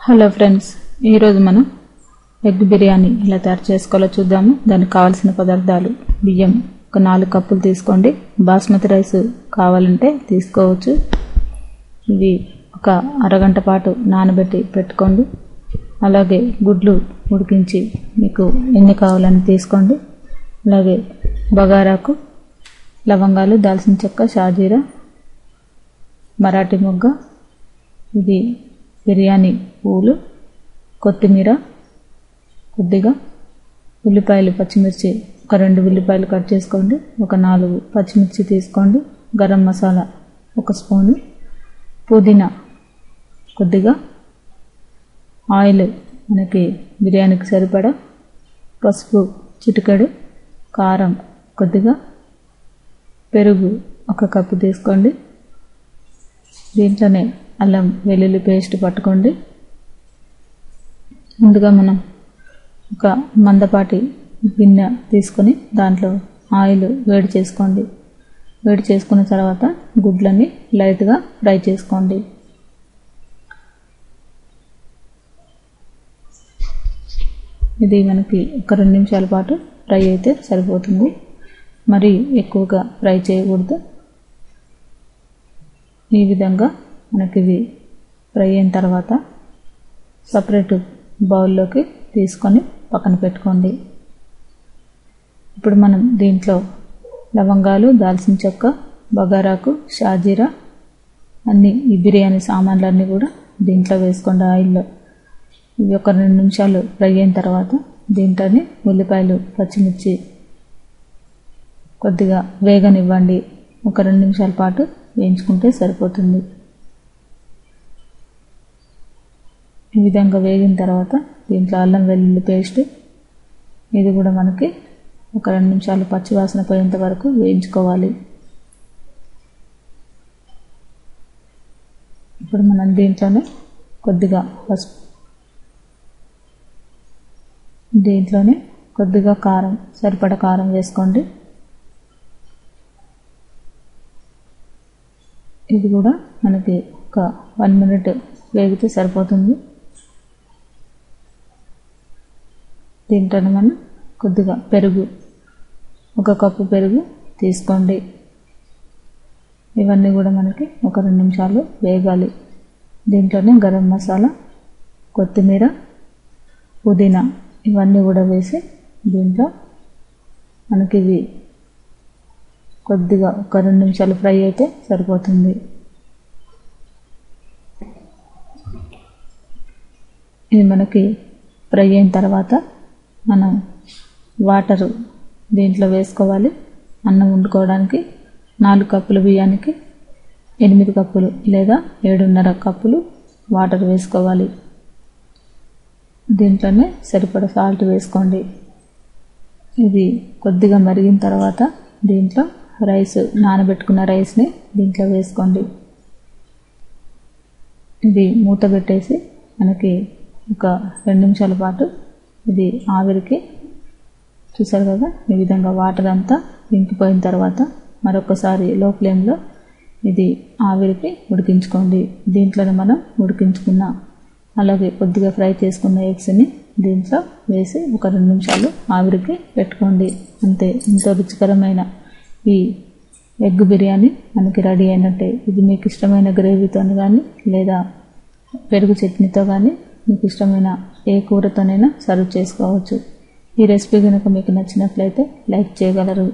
Hello friends, ఈరోజు మనం egg biryani ఎలా తయారు చేసుకోవాలో చూద్దాము. దానికి కావాల్సిన పదార్థాలు: బియ్యం ఒక 4 కప్పులు తీసుకోండి. బాస్మతి రైస్ కావాలంటే తీసుకోవచ్చు. ఇవి ఒక అరగంట పాటు నానబెట్టి పెట్టుకోండి. అలాగే గుడ్లు ఉడికించి మీకు ఎన్ని కావాలని తీసుకోండి. అలాగే బగారాకు లవంగాలు, దాల్చిన చెక్క, షాజీరా, మరాఠీ మొగ్గ, ఇది బిర్యానీ పూలు, కొత్తిమీర, కొద్దిగా ఉల్లిపాయలు, పచ్చిమిర్చి ఒక 2 ఉల్లిపాయలు కట్ చేసుకోండి. ఒక 4 పచ్చిమిర్చి తీసుకోండి. గరం మసాలా 1 స్పూను, పుదీనా కొద్దిగా, ఆయిల్ మనకి బిర్యానీకి సరిపడా, పసుపు చిటికెడు, కారం కొద్దిగా, పెరుగు 1 కప్పు తీసుకోండి. దీంట్లోనే అల్లం వెల్లుల్లి పేస్ట్ పట్టుకోండి. ముందుగా మనం ఒక మందపాటి గిన్నె తీసుకొని దాంట్లో ఆయిల్ వేడి చేసుకోండి. వేడి చేసుకున్న తర్వాత గుడ్లని లైట్గా ఫ్రై చేసుకోండి. ఇది మనకి ఒక 2 నిమిషాల పాటు ఫ్రై అయితే సరిపోతుంది. మరి ఎక్కువగా ఫ్రై చేయకూడదు. ఈ విధంగా మనకి ఇవి ఫ్రై అయిన తర్వాత సపరేట్ బౌల్లోకి తీసుకొని పక్కన పెట్టుకోండి. ఇప్పుడు మనం దీంట్లో లవంగాలు, దాల్చిన చెక్క, బగారాకు, షాజీరా అన్నీ ఈ బిర్యానీ సామాన్లన్నీ కూడా దీంట్లో వేసుకోండి ఆయిల్లో. ఇవి ఒక 2 నిమిషాలు ఫ్రై అయిన తర్వాత దీంట్లోనే ఉల్లిపాయలు, పచ్చిమిర్చి కొద్దిగా వేగనివ్వండి. ఒక 2 నిమిషాల పాటు వేయించుకుంటే సరిపోతుంది. ఈ విధంగా వేగిన తర్వాత దీంట్లో అల్లం వెల్లుల్లి పేస్ట్, ఇది కూడా మనకి ఒక 2 నిమిషాలు పచ్చివాసన పోయేంత వరకు వేయించుకోవాలి. ఇప్పుడు మనం దీంట్లోనే కొద్దిగా పసుపు, దీంట్లోనే కొద్దిగా కారం, సరిపడా కారం వేసుకోండి. ఇది కూడా మనకి ఒక 1 మినిట్ వేగితే సరిపోతుంది. దీంట్లోనే మనం కొద్దిగా పెరుగు, 1 కప్పు పెరుగు తీసుకోండి. ఇవన్నీ కూడా మనకి ఒక 2 నిమిషాలు వేగాలి. దీంట్లోనే గరం మసాలా, కొత్తిమీర, పుదీనా ఇవన్నీ కూడా వేసి దీంట్లో మనకి ఇవి కొద్దిగా ఒక 2 నిమిషాలు ఫ్రై అయితే సరిపోతుంది. ఇది మనకి ఫ్రై అయిన తర్వాత మనం వాటరు దీంట్లో వేసుకోవాలి. అన్నం వండుకోవడానికి 4 కప్పుల బియ్యానికి 8 కప్పులు లేదా 7.5 కప్పులు వాటర్ వేసుకోవాలి. దీంట్లోనే సరిపడా సాల్ట్ వేసుకోండి. ఇది కొద్దిగా మరిగిన తర్వాత దీంట్లో రైస్, నానబెట్టుకున్న రైస్ని దీంట్లో వేసుకోండి. ఇది మూత పెట్టేసి మనకి ఒక 2 నిమిషాల పాటు ఇది ఆవిరికి, చూసారు కదా, ఈ విధంగా వాటర్ అంతా ఇంకిపోయిన తర్వాత మరొకసారి లో ఫ్లేమ్లో ఇది ఆవిరికి ఉడికించుకోండి. దీంట్లోనే మనం ఉడికించుకున్న అలాగే కొద్దిగా ఫ్రై చేసుకున్న ఎగ్స్ని దీంట్లో వేసి ఒక 2 నిమిషాలు ఆవిరికి పెట్టుకోండి. అంతే, ఎంతో రుచికరమైన ఈ ఎగ్ బిర్యానీ మనకి రెడీ అయినట్టే. ఇది మీకు ఇష్టమైన గ్రేవీతో కానీ లేదా పెరుగు చట్నీతో కానీ మీకు ఇష్టమైన ఏ కూరతోనైనా సర్వ్ చేసుకోవచ్చు. ఈ రెసిపీ కనుక మీకు నచ్చినట్లయితే లైక్ చేయగలరు.